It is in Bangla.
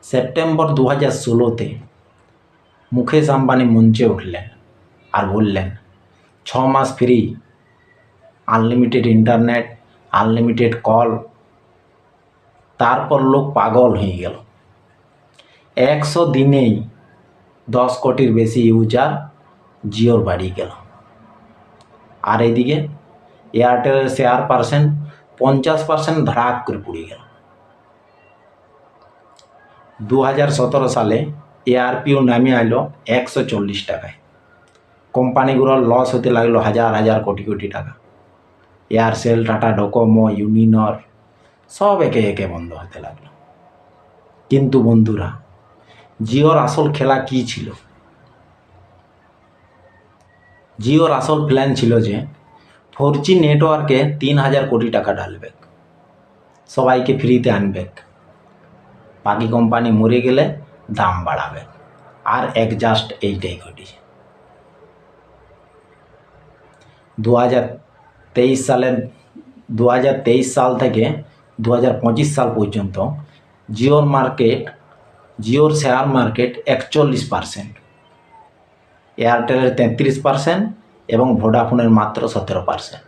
সেপ্টেম্বর 2016-তে মুকেশ আম্বানি মঞ্চে উঠলেন আর বললেন 6 মাস free, unlimited internet, unlimited call. তারপর লোক পাগল হয়ে গেল। 100 দিনেই 10 কোটির বেশি ইউজার জিওর বাড়ি গেল। আর এদিকে এয়ারটেলের শেয়ার 50% ধারাক করে পড়ে গেল। 2017 সালে এআরপিও নামে আইলো 140 টাকায়। কোম্পানিগুলোর লস হতে লাগলো হাজার হাজার কোটি কোটি টাকা। এয়ারসেল, টাটা ডোকোমো, ইউনিনর সব একে একে বন্ধ হতে লাগলো। কিন্তু বন্ধুরা, জিওর আসল খেলা কি ছিল? জিওর আসল প্ল্যান ছিল যে 4G নেটওয়ার্কে 3000 কোটি টাকা ঢালবে, সবাইকে ফ্রিতে আনবে, বাকি কোম্পানি মরে গেলে দাম বাড়াবে। আর জাস্ট এইটাই ঘটেছে। 2023 সাল থেকে 2025 সাল পর্যন্ত জিওর শেয়ার মার্কেট 41%, এয়ারটেলের 33% এবং ভোডাফোনের মাত্র 17%।